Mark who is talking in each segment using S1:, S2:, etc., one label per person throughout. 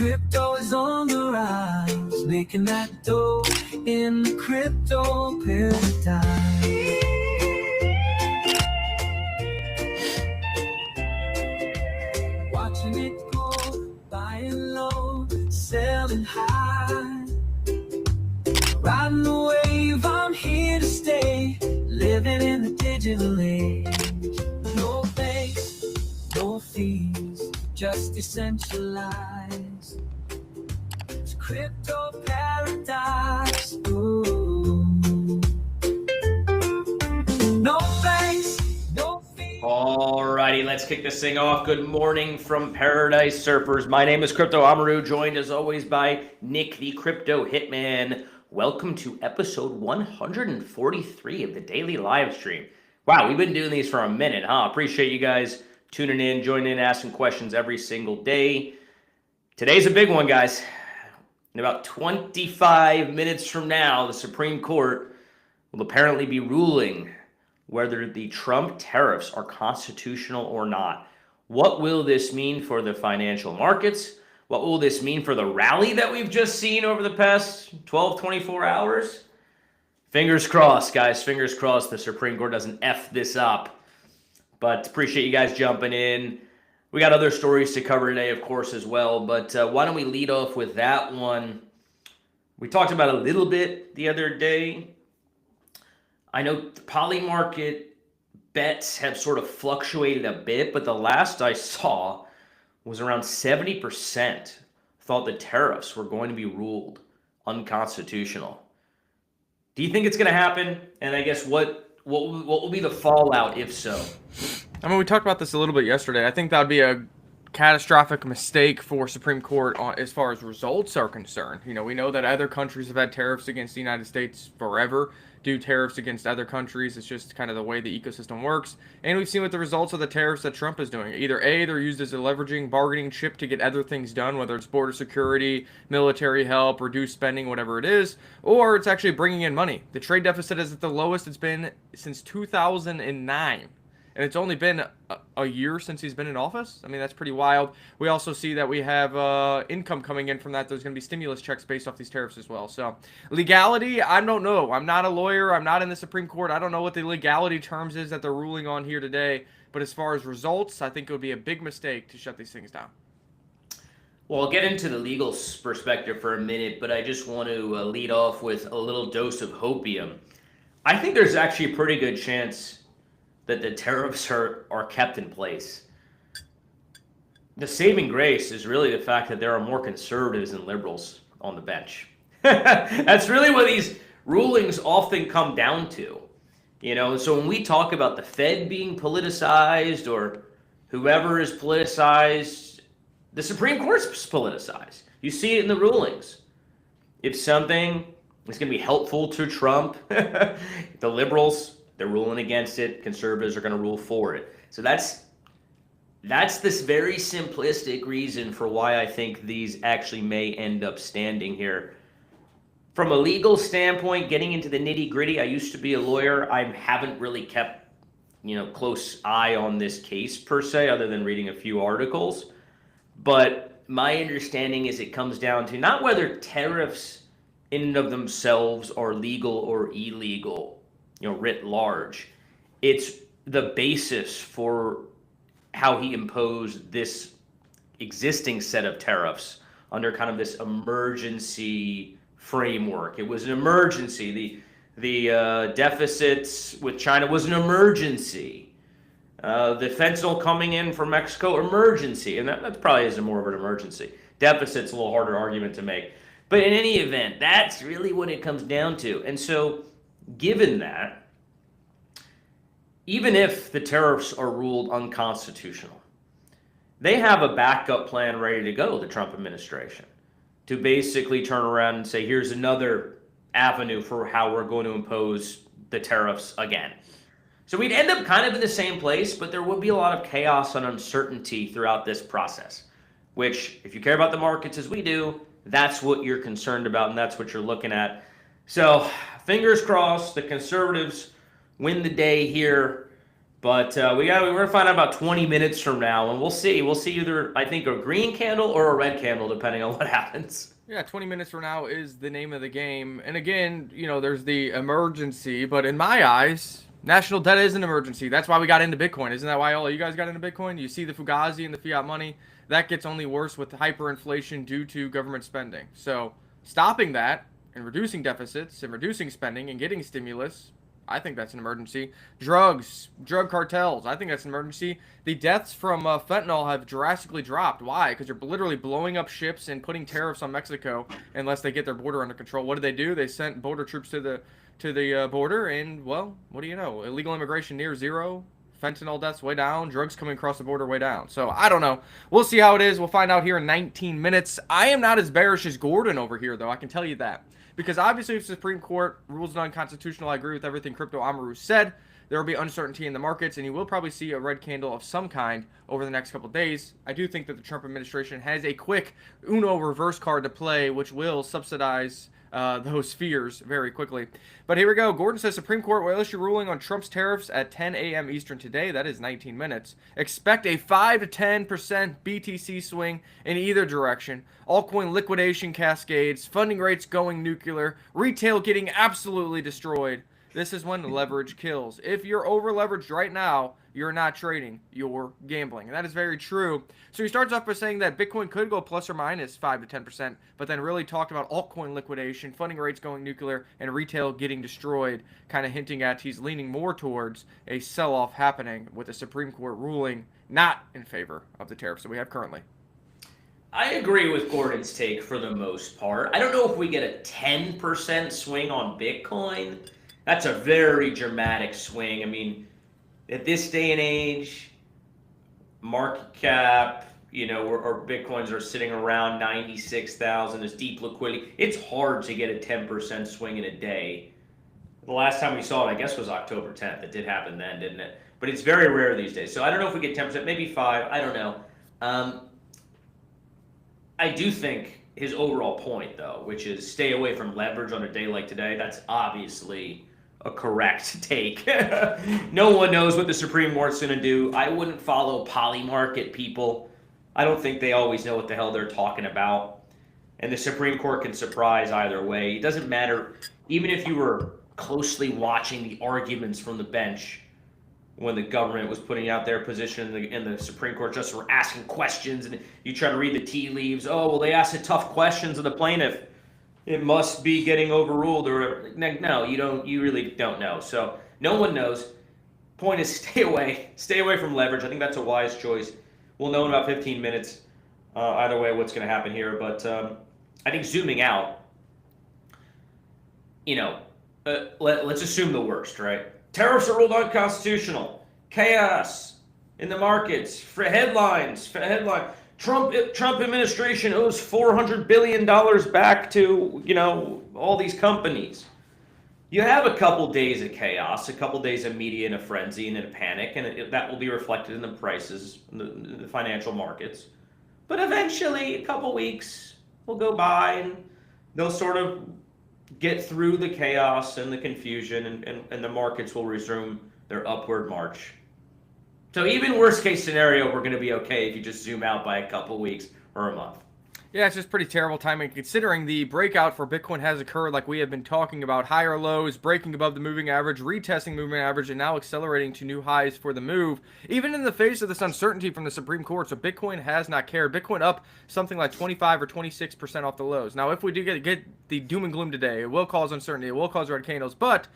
S1: Crypto is on the rise, making that dough in the crypto paradigm. Watching it go, buying low, selling high. Riding the wave, I'm here to stay, living in the digital age. No banks, no fees, just decentralized. It's crypto paradise. Ooh. No banks, no fees.
S2: Alrighty, let's kick this thing off. Good morning from Paradise Surfers. My name is Crypto Amaru, joined as always by Nick, the Crypto Hitman. Welcome to episode 143 of the daily live stream. Wow, we've been doing these for a minute, huh? Appreciate you guys tuning in, joining in, asking questions every single day. Today's a big one, guys. In about 25 minutes from now, the Supreme Court will apparently be ruling whether the Trump tariffs are constitutional or not. What will this mean for the financial markets? What will this mean for the rally that we've just seen over the past 12, 24 hours? Fingers crossed, guys. Fingers crossed the Supreme Court doesn't F this up. But appreciate you guys jumping in. We got other stories to cover today, of course, as well. But why don't we lead off with that one? We talked about it a little bit the other day. I know the poly market bets have sort of fluctuated a bit, but the last I saw was around 70% thought the tariffs were going to be ruled unconstitutional. Do you think it's going to happen? And I guess what will be the fallout if so?
S3: I mean, we talked about this a little bit yesterday. I think that would be a catastrophic mistake for Supreme Court as far as results are concerned. You know, we know that other countries have had tariffs against the United States forever, do tariffs against other countries. It's just kind of the way the ecosystem works. And we've seen what the results of the tariffs that Trump is doing. Either A, they're used as a leveraging, bargaining chip to get other things done, whether it's border security, military help, reduced spending, whatever it is, or it's actually bringing in money. The trade deficit is at the lowest it's been since 2009. And it's only been a year since he's been in office. I mean, that's pretty wild. We also see that we have income coming in from that. There's going to be stimulus checks based off these tariffs as well. So legality, I don't know. I'm not a lawyer. I'm not in the Supreme Court. I don't know what the legality terms is that they're ruling on here today. But as far as results, I think it would be a big mistake to shut these things down.
S2: Well, I'll get into the legal perspective for a minute, but I just want to lead off with a little dose of hopium. I think there's actually a pretty good chance that the tariffs are kept in place. The saving grace is really the fact that there are more conservatives than liberals on the bench. That's really what these rulings often come down to. You know, so when we talk about the Fed being politicized or whoever is politicized, the Supreme Court's politicized. You see it in the rulings. If something is going to be helpful to Trump, the liberals, they're ruling against it. Conservatives are going to rule for it. So that's this very simplistic reason for why I think these actually may end up standing here. From a legal standpoint, getting into the nitty-gritty, I used to be a lawyer. I haven't really kept, close eye on this case per se, other than reading a few articles. But my understanding is it comes down to not whether tariffs in and of themselves are legal or illegal, writ large. It's the basis for how he imposed this existing set of tariffs under kind of this emergency framework. It was an emergency. The deficits with China was an emergency. The fentanyl coming in from Mexico, emergency. And that probably isn't more of an emergency. Deficit's a little harder argument to make. But in any event, that's really what it comes down to. And so given that, even if the tariffs are ruled unconstitutional, they have a backup plan ready to go, the Trump administration, to basically turn around and say, here's another avenue for how we're going to impose the tariffs again. So we'd end up kind of in the same place, but there would be a lot of chaos and uncertainty throughout this process, which, if you care about the markets as we do, that's what you're concerned about and that's what you're looking at. So fingers crossed the conservatives win the day here. But we're gonna find out about 20 minutes from now, and we'll see. We'll see either, I think, a green candle or a red candle, depending on what happens.
S3: Yeah, 20 minutes from now is the name of the game. And again, there's the emergency, but in my eyes, national debt is an emergency. That's why we got into Bitcoin. Isn't that why all of you guys got into Bitcoin? You see the Fugazi and the fiat money. That gets only worse with hyperinflation due to government spending. So stopping that and reducing deficits and reducing spending and getting stimulus, I think that's an emergency. Drugs, drug cartels, I think that's an emergency. The deaths from fentanyl have drastically dropped. Why? Because you're literally blowing up ships and putting tariffs on Mexico unless they get their border under control. What did? They sent border troops to the border, and well, what do you know? Illegal immigration near zero. Fentanyl deaths way down. Drugs coming across the border way down. So I don't know. We'll see how it is. We'll find out here in 19 minutes. I am not as bearish as Gordon over here, though. I can tell you that. Because obviously, if the Supreme Court rules it unconstitutional, I agree with everything Crypto Amaru said. There will be uncertainty in the markets, and you will probably see a red candle of some kind over the next couple of days. I do think that the Trump administration has a quick Uno reverse card to play, which will subsidize those fears very quickly. But here we go. Gordon says Supreme Court will issue ruling on Trump's tariffs at 10 a.m. Eastern today. That is 19 minutes. Expect a 5 to 10% BTC swing in either direction. Altcoin liquidation cascades, funding rates going nuclear, retail getting absolutely destroyed. This is when leverage kills. If you're over leveraged right now, you're not trading, you're gambling. And that is very true. So he starts off by saying that Bitcoin could go plus or minus 5 to 10%, but then really talked about altcoin liquidation, funding rates going nuclear, and retail getting destroyed, kind of hinting at he's leaning more towards a sell-off happening with the Supreme Court ruling not in favor of the tariffs that we have currently.
S2: I agree with Gordon's take for the most part. I don't know if we get a 10% swing on Bitcoin. That's a very dramatic swing. I mean, at this day and age, market cap, or Bitcoins are sitting around 96,000. There's deep liquidity. It's hard to get a 10% swing in a day. The last time we saw it, I guess, was October 10th. It did happen then, didn't it? But it's very rare these days. So I don't know if we get 10%, maybe 5. I don't know. I do think his overall point, though, which is stay away from leverage on a day like today, that's obviously a correct take. No one knows what the Supreme Court's going to do. I wouldn't follow polymarket people. I don't think they always know what the hell they're talking about. And the Supreme Court can surprise either way. It doesn't matter, even if you were closely watching the arguments from the bench when the government was putting out their position and the Supreme Court just were asking questions, and you try to read the tea leaves. Oh, well, they asked the tough questions of the plaintiff. It must be getting overruled, or no, you don't. You really don't know. So no one knows. Point is, stay away from leverage. I think that's a wise choice. We'll know in about 15 minutes. Either way, what's going to happen here. But I think zooming out, let's assume the worst, right? Tariffs are ruled unconstitutional. Chaos in the markets. For headlines. Trump administration owes $400 billion back to, all these companies. You have a couple days of chaos, a couple days of media in a frenzy and in a panic, and that will be reflected in the prices, in the financial markets. But eventually, a couple weeks will go by, and they'll sort of get through the chaos and the confusion, and the markets will resume their upward march. So even worst case scenario, we're going to be okay if you just zoom out by a couple weeks or a month.
S3: Yeah, it's just pretty terrible timing considering the breakout for Bitcoin has occurred like we have been talking about. Higher lows, breaking above the moving average, retesting moving average, and now accelerating to new highs for the move. Even in the face of this uncertainty from the Supreme Court, so Bitcoin has not cared. Bitcoin up something like 25 or 26% off the lows. Now, if we do get the doom and gloom today, it will cause uncertainty, it will cause red candles, but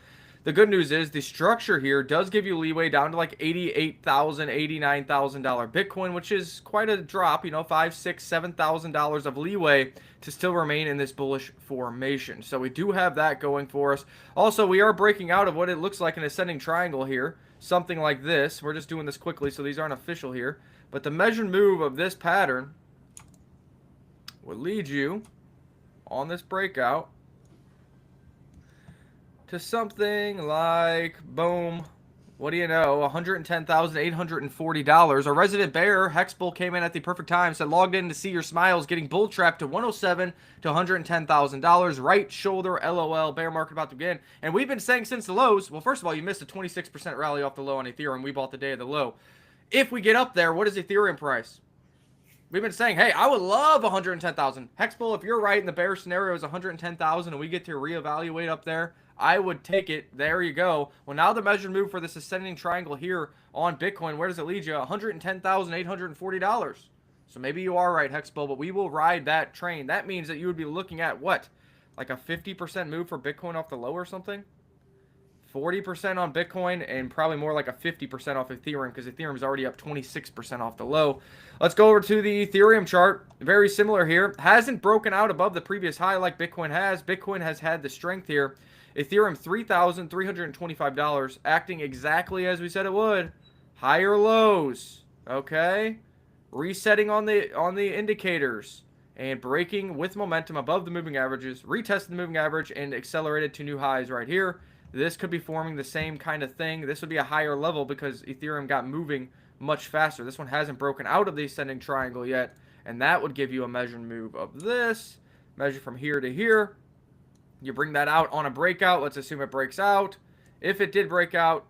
S3: the good news is the structure here does give you leeway down to like $88,000, $89,000 Bitcoin, which is quite a drop, $5,000, $6,000, $7,000 of leeway to still remain in this bullish formation. So we do have that going for us. Also, we are breaking out of what it looks like an ascending triangle here, something like this. We're just doing this quickly, so these aren't official here. But the measured move of this pattern will lead you on this breakout to something like, boom, What do you know? $110,840. Our resident bear, Hexbull, came in at the perfect time. Said logged in to see your smiles, getting bull trapped to 107 to $110,000. Right shoulder, LOL. Bear market about to begin. And we've been saying since the lows. Well, first of all, you missed a 26% rally off the low on Ethereum. We bought the day of the low. If we get up there, what is Ethereum price? We've been saying, hey, I would love 110,000. Hexbull, if you're right and the bear scenario is 110,000 and we get to reevaluate up there, I would take it. There you go. Well, now the measured move for this ascending triangle here on Bitcoin, where does it lead you? $110,840. So maybe you are right, Hexbull, but we will ride that train. That means that you would be looking at what? Like a 50% move for Bitcoin off the low or something? 40% on Bitcoin and probably more like a 50% off Ethereum because Ethereum is already up 26% off the low. Let's go over to the Ethereum chart. Very similar here. Hasn't broken out above the previous high like Bitcoin has. Bitcoin has had the strength here. Ethereum $3,325, acting exactly as we said it would. Higher lows. Okay? Resetting on the indicators and breaking with momentum above the moving averages, retested the moving average and accelerated to new highs right here. This could be forming the same kind of thing. This would be a higher level because Ethereum got moving much faster. This one hasn't broken out of the ascending triangle yet, and that would give you a measured move of this. Measure from here to here. You bring that out on a breakout. Let's assume it breaks out. If it did break out,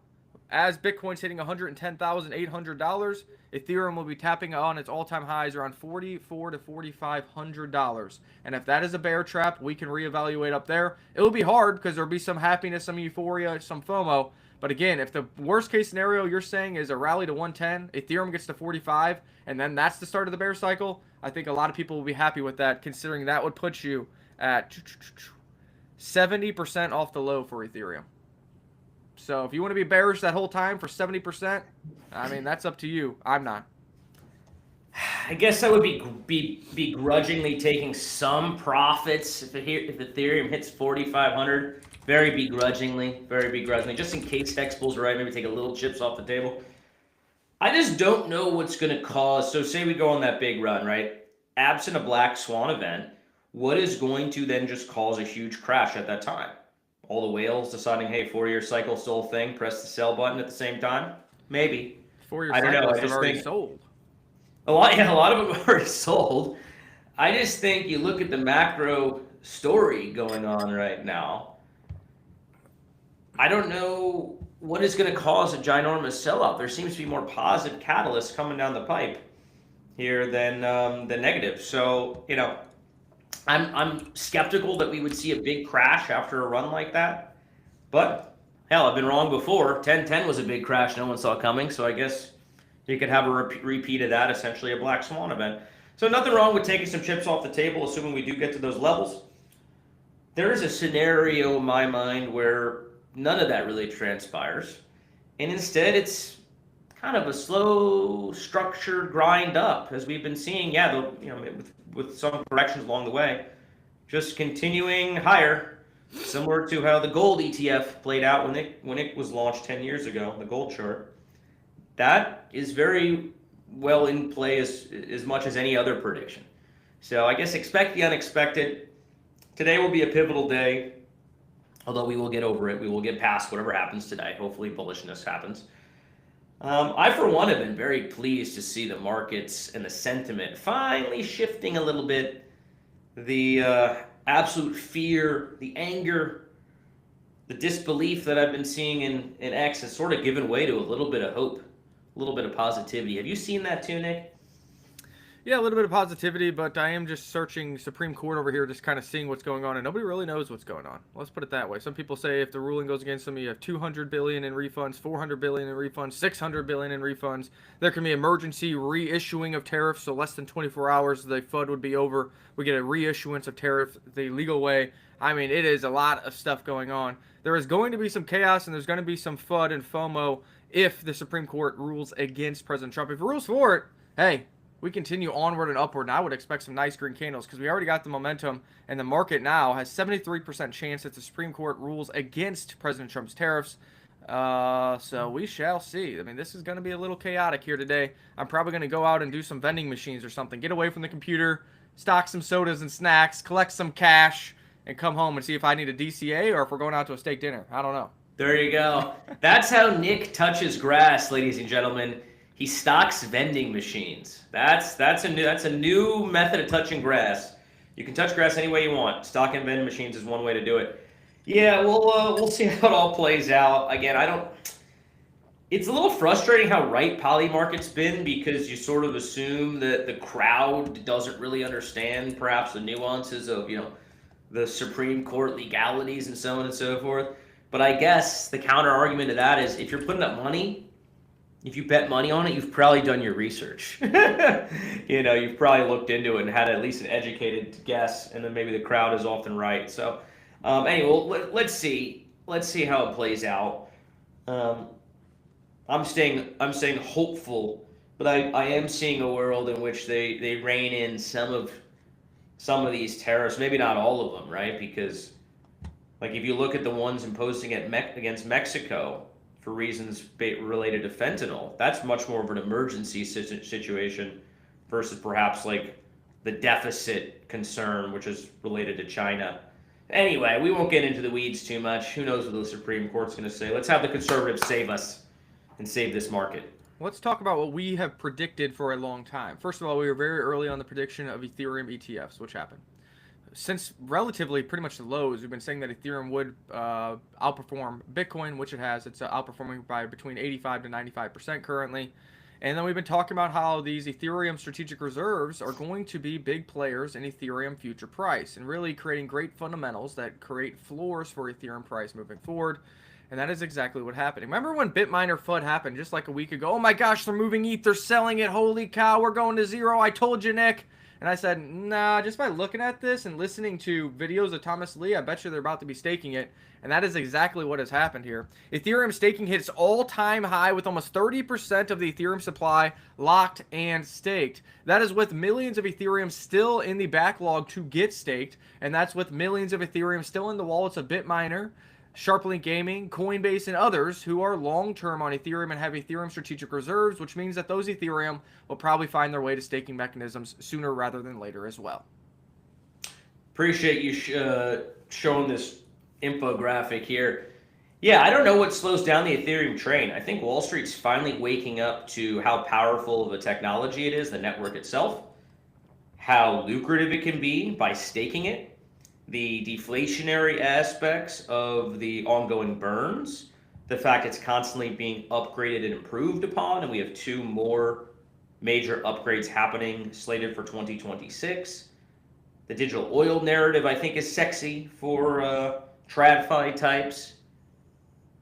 S3: as Bitcoin's hitting $110,800, Ethereum will be tapping on its all-time highs around $4,400 to $4,500. And if that is a bear trap, we can reevaluate up there. It will be hard because there'll be some happiness, some euphoria, some FOMO. But again, if the worst-case scenario you're saying is a rally to 110, Ethereum gets to 45, and then that's the start of the bear cycle, I think a lot of people will be happy with that, considering that would put you at 70% off the low for Ethereum. So if you want to be bearish that whole time for 70%, I mean, that's up to you. I'm not.
S2: I guess I would be begrudgingly taking some profits if Ethereum hits 4,500. Very begrudgingly, just in case Hexbull's right. Maybe take a little chips off the table. I just don't know what's going to cause. So say we go on that big run, right? Absent a black swan event, what is going to then just cause a huge crash at that time? All the whales deciding, hey, 4-year cycle still a thing, press the sell button at the same time? Maybe.
S3: 4-year
S2: I don't know.
S3: cycles have already sold.
S2: A lot of them have already sold. I just think you look at the macro story going on right now. I don't know what is going to cause a ginormous sell-off. There seems to be more positive catalysts coming down the pipe here than negative. So, you know, I'm skeptical that we would see a big crash after a run like that. But, hell, I've been wrong before. 1010 was a big crash no one saw coming, so I guess you could have a repeat of that, essentially a black swan event. So nothing wrong with taking some chips off the table, assuming we do get to those levels. There is a scenario in my mind where none of that really transpires. And instead, it's kind of a slow, structured grind up, as we've been seeing, with some corrections along the way, just continuing higher, similar to how the gold ETF played out when it was launched 10 years ago, the gold chart. That is very well in play as much as any other prediction. So I guess expect the unexpected. Today will be a pivotal day, although we will get over it. We will get past whatever happens today. Hopefully bullishness happens. I, for one, have been very pleased to see the markets and the sentiment finally shifting a little bit. The absolute fear, the anger, the disbelief that I've been seeing in X has sort of given way to a little bit of hope, a little bit of positivity. Have you seen that too, Nick?
S3: Yeah, a little bit of positivity, but I am just searching Supreme Court over here, just kind of seeing what's going on, and nobody really knows what's going on. Let's put it that way. Some people say if the ruling goes against them, you have $200 billion in refunds, $400 billion in refunds, $600 billion in refunds. There can be emergency reissuing of tariffs, so less than 24 hours, the FUD would be over. We get a reissuance of tariff the legal way. I mean, it is a lot of stuff going on. There is going to be some chaos, and there's going to be some FUD and FOMO if the Supreme Court rules against President Trump. If it rules for it, hey, we continue onward and upward, and I would expect some nice green candles because we already got the momentum, and the market now has 73% chance that the Supreme Court rules against President Trump's tariffs. So we shall see. I mean, this is going to be a little chaotic here today. I'm probably going to go out and do some vending machines or something, get away from the computer, stock some sodas and snacks, collect some cash, and come home and see if I need a DCA or if we're going out to a steak dinner. I don't know.
S2: There you go. That's how Nick touches grass, ladies and gentlemen. He stocks vending machines. That's a new method of touching grass. You can touch grass any way you want. Stocking vending machines is one way to do it. Yeah, we'll see how it all plays out. Again, I don't. It's a little frustrating how right poly market's been because you sort of assume that the crowd doesn't really understand perhaps the nuances of the Supreme Court legalities and so on and so forth. But I guess the counter argument to that is if you're putting up money, if you bet money on it, you've probably done your research. You've probably looked into it and had at least an educated guess, and then maybe the crowd is often right. So anyway, let's see. Let's see how it plays out. I'm staying hopeful, but I am seeing a world in which they rein in some of these tariffs, maybe not all of them, right? Because like if you look at the ones imposing against Mexico for reasons related to fentanyl, that's much more of an emergency situation versus perhaps like the deficit concern, which is related to China. Anyway, we won't get into the weeds too much. Who knows what the Supreme Court's going to say? Let's have the conservatives save us and save this market.
S3: Let's talk about what we have predicted for a long time. First of all, we were very early on the prediction of Ethereum ETFs, which happened. Since relatively pretty much the lows, we've been saying that Ethereum would outperform Bitcoin, which it has. It's outperforming by between 85 to 95% currently. And then we've been talking about how these Ethereum strategic reserves are going to be big players in Ethereum future price and really creating great fundamentals that create floors for Ethereum price moving forward. And that is exactly what happened. Remember when Bitminer FUD happened just like a week ago? Oh my gosh, they're moving ETH, they're selling it. Holy cow, we're going to zero. I told you, Nick. And I said, nah, just by looking at this and listening to videos of Thomas Lee, I bet you they're about to be staking it. And that is exactly what has happened here. Ethereum staking hits all-time high with almost 30% of the Ethereum supply locked and staked. That is with millions of Ethereum still in the backlog to get staked. And that's with millions of Ethereum still in the wallets of Bitminer, Sharplink Gaming, Coinbase, and others who are long-term on Ethereum and have Ethereum strategic reserves, which means that those Ethereum will probably find their way to staking mechanisms sooner rather than later as well.
S2: Appreciate you showing this infographic here. Yeah, I don't know what slows down the Ethereum train. I think Wall Street's finally waking up to how powerful of a technology it is, the network itself, how lucrative it can be by staking it, the deflationary aspects of the ongoing burns, the fact it's constantly being upgraded and improved upon, and we have 2 more major upgrades happening slated for 2026. The digital oil narrative, I think, is sexy for TradFi types.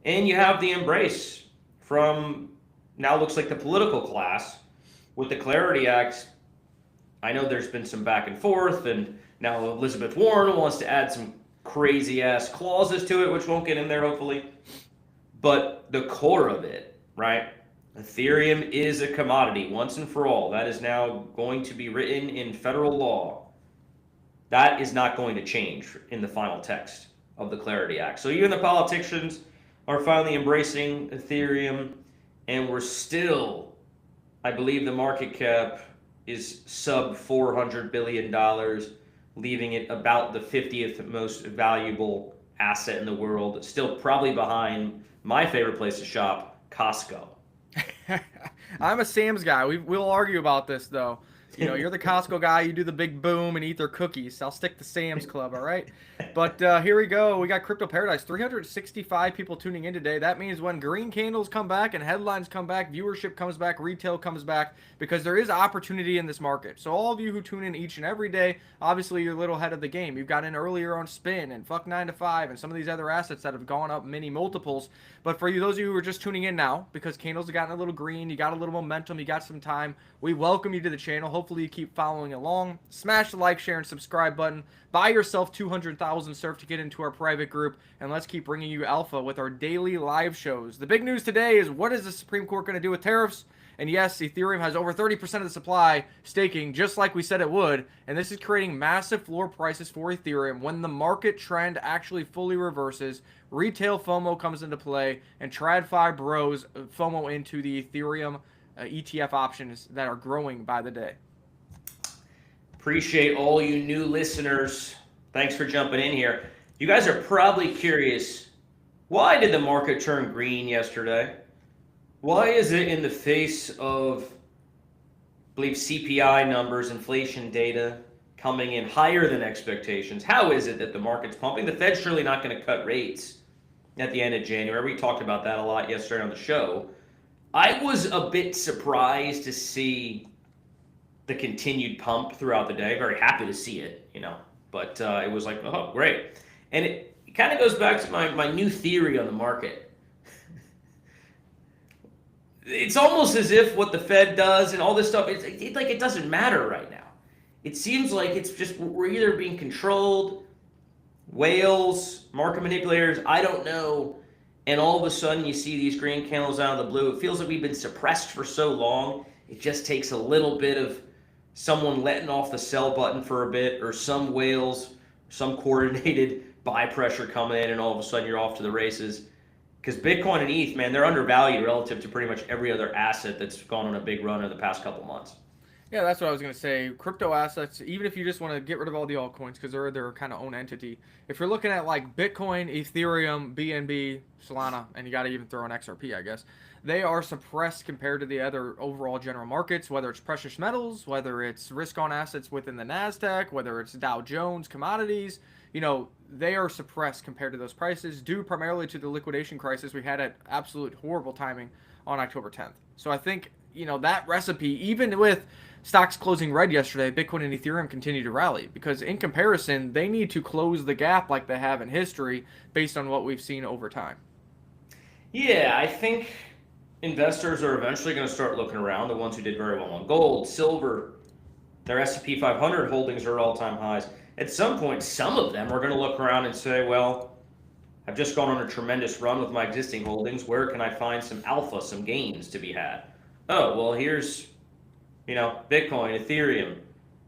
S2: And you have the embrace from, now looks like the political class, with the Clarity Act. I know there's been some back and forth, and now Elizabeth Warren wants to add some crazy-ass clauses to it, which won't get in there, hopefully. But the core of it, right? Ethereum is a commodity once and for all. That is now going to be written in federal law. That is not going to change in the final text of the Clarity Act. So even the politicians are finally embracing Ethereum, and we're still, I believe the market cap is sub $400 billion, leaving it about the 50th most valuable asset in the world, still probably behind my favorite place to shop, Costco.
S3: I'm a Sam's guy. We'll argue about this, though. You know, you're the Costco guy. You do the big boom and eat their cookies. I'll stick to Sam's Club, all right? But here we go. We got Crypto Paradise. 365 people tuning in today. That means when green candles come back and headlines come back, viewership comes back, retail comes back, because there is opportunity in this market. So all of you who tune in each and every day, obviously you're a little ahead of the game. You've got in earlier on Spin and Fuck 9 to 5 and some of these other assets that have gone up many multiples. But for you, those of you who are just tuning in now, because candles have gotten a little green, you got a little momentum, you got some time, we welcome you to the channel. Hopefully you keep following along. Smash the like, share, and subscribe button. Buy yourself 200,000 surf to get into our private group, and let's keep bringing you alpha with our daily live shows. The big news today is, what is the Supreme Court going to do with tariffs? And yes, Ethereum has over 30% of the supply staking, just like we said it would, and this is creating massive floor prices for Ethereum. When the market trend actually fully reverses, retail FOMO comes into play, and TradFi bros FOMO into the Ethereum ETF options that are growing by the day.
S2: Appreciate all you new listeners. Thanks for jumping in here. You guys are probably curious, Why did the market turn green yesterday? Why is it in the face of, I believe, CPI numbers, inflation data coming in higher than expectations? How is it that the market's pumping? The Fed's surely not going to cut rates at the end of January. We talked about that a lot yesterday on the show. I was a bit surprised to see the continued pump throughout the day. Very happy to see it, but it was like, oh, great. And it kind of goes back to my new theory on the market. It's almost as if what the Fed does and all this stuff, it doesn't matter right now. It seems like it's just we're either being controlled, whales, market manipulators, I don't know. And all of a sudden you see these green candles out of the blue. It feels like we've been suppressed for so long. It just takes a little bit of someone letting off the sell button for a bit, or some whales, some coordinated buy pressure coming in, and all of a sudden you're off to the races. Because Bitcoin and ETH, man, they're undervalued relative to pretty much every other asset that's gone on a big run in the past couple months.
S3: Yeah, that's what I was going to say. Crypto assets, even if you just want to get rid of all the altcoins because they're their kind of own entity, if you're looking at like Bitcoin, Ethereum, BNB, Solana, and you got to even throw in XRP, I guess, they are suppressed compared to the other overall general markets, whether it's precious metals, whether it's risk on assets within the NASDAQ, whether it's Dow Jones commodities. They are suppressed compared to those prices due primarily to the liquidation crisis we had at absolute horrible timing on October 10th. So I think, that recipe, even with stocks closing red yesterday, Bitcoin and Ethereum continue to rally because in comparison, they need to close the gap like they have in history based on what we've seen over time.
S2: Yeah, I think investors are eventually going to start looking around, the ones who did very well on gold, silver, their S&P 500 holdings are at all-time highs. At some point, some of them are going to look around and say, well, I've just gone on a tremendous run with my existing holdings. Where can I find some alpha, some gains to be had? Oh, well, here's, Bitcoin, Ethereum,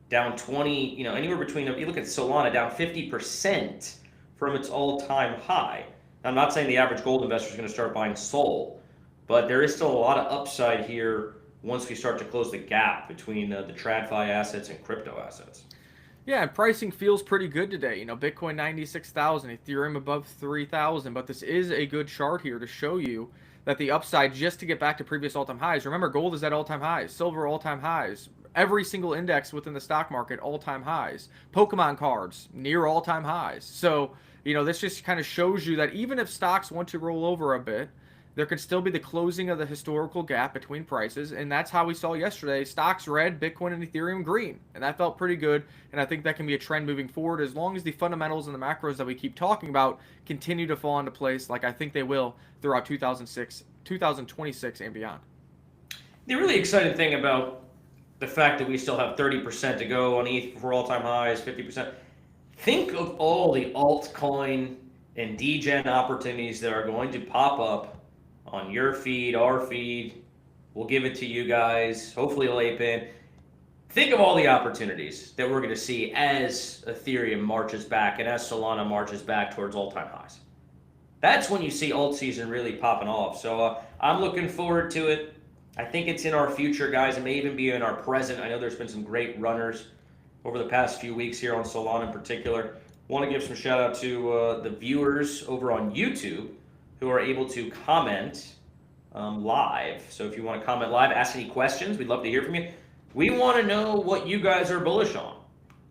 S2: down 20, anywhere between, you look at Solana, down 50% from its all-time high. Now, I'm not saying the average gold investor is going to start buying Sol, but there is still a lot of upside here once we start to close the gap between the TradFi assets and crypto assets.
S3: Yeah, and pricing feels pretty good today. Bitcoin 96,000, Ethereum above 3,000, but this is a good chart here to show you that the upside just to get back to previous all-time highs. Remember, gold is at all-time highs, silver all-time highs, every single index within the stock market all-time highs, Pokemon cards near all-time highs. So, this just kind of shows you that even if stocks want to roll over a bit, there could still be the closing of the historical gap between prices, and that's how we saw yesterday. Stocks red, Bitcoin and Ethereum green, and that felt pretty good, and I think that can be a trend moving forward as long as the fundamentals and the macros that we keep talking about continue to fall into place like I think they will throughout 2026 and beyond.
S2: The really exciting thing about the fact that we still have 30% to go on ETH before all-time highs, 50%, think of all the altcoin and degen opportunities that are going to pop up on your feed, our feed. We'll give it to you guys. Hopefully it'll ape in. Think of all the opportunities that we're going to see as Ethereum marches back and as Solana marches back towards all-time highs. That's when you see alt season really popping off. So I'm looking forward to it. I think it's in our future, guys. It may even be in our present. I know there's been some great runners over the past few weeks here on Solana in particular. Want to give some shout out to the viewers over on YouTube who are able to comment live. So if you want to comment live, ask any questions, we'd love to hear from you. We want to know what you guys are bullish on.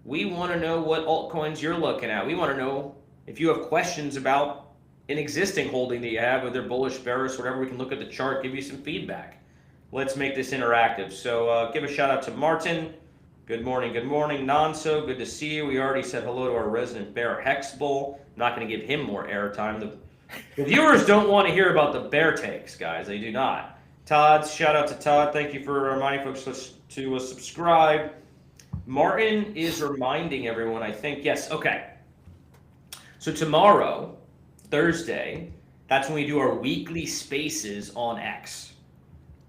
S2: We want to know what altcoins you're looking at. We want to know if you have questions about an existing holding that you have, whether bullish, bearish, whatever. We can look at the chart, give you some feedback. Let's make this interactive. So give a shout out to Martin. Good morning, good morning. Nanso, good to see you. We already said hello to our resident bear, Hex Bull. I'm not going to give him more airtime. The viewers don't want to hear about the bear takes, guys. They do not. Todd, shout out to Todd. Thank you for reminding folks to subscribe. Martin is reminding everyone, I think. Yes, okay. So tomorrow, Thursday, that's when we do our weekly spaces on X.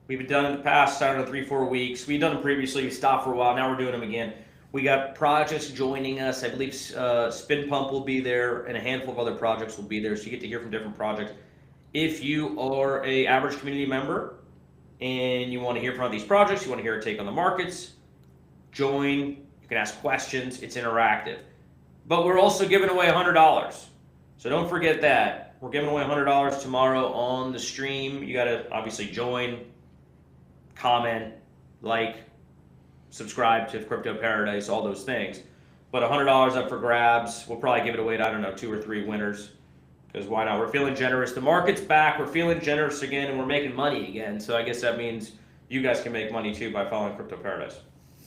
S2: We've been done in the past, I don't know, 3-4 weeks. We've done them previously. We stopped for a while. Now we're doing them again. We got projects joining us. I believe Spin Pump will be there, and a handful of other projects will be there, so you get to hear from different projects. If you are a average community member and you want to hear from these projects, you want to hear a take on the markets, join. You can ask questions. It's interactive. But we're also giving away $100. So don't forget that. We're giving away $100 tomorrow on the stream. You got to obviously join, comment, like, subscribe to Crypto Paradise, all those things. But $100 up for grabs. We'll probably give it away to, I don't know, 2 or 3 winners. Because why not? We're feeling generous. The market's back. We're feeling generous again, and we're making money again. So I guess that means you guys can make money too by following Crypto Paradise.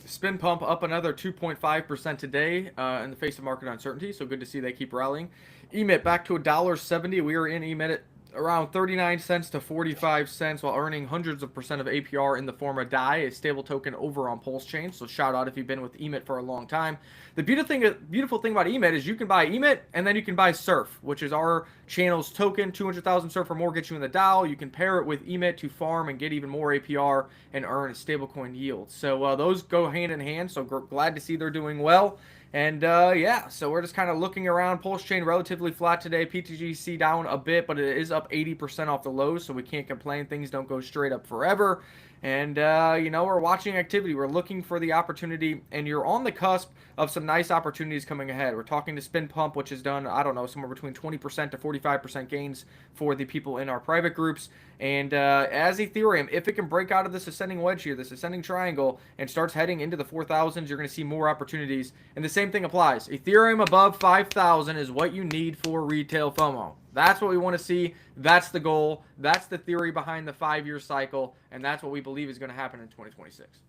S3: Spin pump up another 2.5% today in the face of market uncertainty. So good to see they keep rallying. EMIT back to $1.70. We are in EMIT at around 39 cents to 45 cents while earning hundreds of percent of APR in the form of DAI, a stable token over on Pulse Chain. So shout out if you've been with EMIT for a long time. The beautiful thing about EMIT is you can buy EMIT and then you can buy Surf, which is our channel's token. 200,000 Surf or more gets you in the DAO. You can pair it with EMIT to farm and get even more APR and earn a stablecoin yield. So those go hand in hand. So glad to see they're doing well. And yeah, so we're just kind of looking around. Pulse Chain relatively flat today. PTGC down a bit, but it is up 80% off the lows, so we can't complain. Things don't go straight up forever. And, we're watching activity. We're looking for the opportunity, and you're on the cusp of some nice opportunities coming ahead. We're talking to Spin Pump, which has done, I don't know, somewhere between 20% to 45% gains for the people in our private groups. And as Ethereum, if it can break out of this ascending wedge here, this ascending triangle, and starts heading into the 4,000s, you're going to see more opportunities. And the same thing applies. Ethereum above 5,000 is what you need for retail FOMO. That's what we want to see. That's the goal. That's the theory behind the 5-year cycle. And that's what we believe is going to happen in 2026.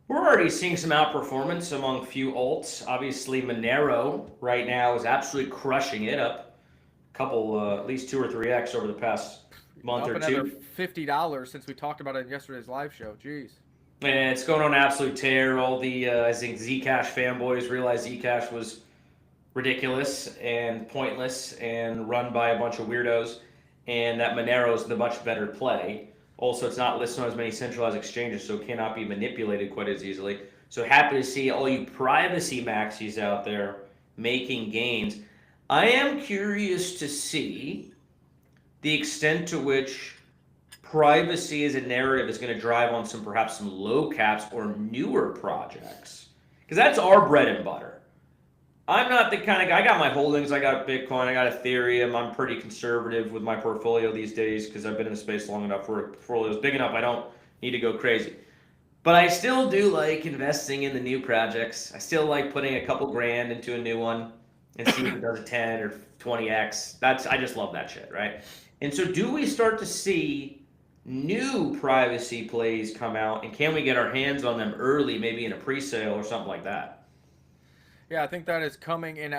S2: We're already seeing some outperformance among few alts. Obviously, Monero right now is absolutely crushing it, up a couple, at least 2 or 3x over the past month or
S3: another
S2: two.
S3: $50 since we talked about it in yesterday's live show. Jeez.
S2: And it's going on an absolute tear. All the, I think, Zcash fanboys realized Zcash was ridiculous and pointless and run by a bunch of weirdos, and that Monero is the much better play. Also, it's not listed on as many centralized exchanges, so it cannot be manipulated quite as easily. So happy to see all you privacy maxis out there making gains. I am curious to see the extent to which privacy as a narrative is going to drive on perhaps some low caps or newer projects, because that's our bread and butter. I'm not the kind of guy. I got my holdings. I got Bitcoin. I got Ethereum. I'm pretty conservative with my portfolio these days because I've been in the space long enough where portfolio is big enough. I don't need to go crazy. But I still do like investing in the new projects. I still like putting a couple grand into a new one and see if it does a 10 or 20x. I just love that shit, right? And so do we start to see new privacy plays come out, and can we get our hands on them early, maybe in a pre-sale or something like that?
S3: Yeah, I think that is coming. And,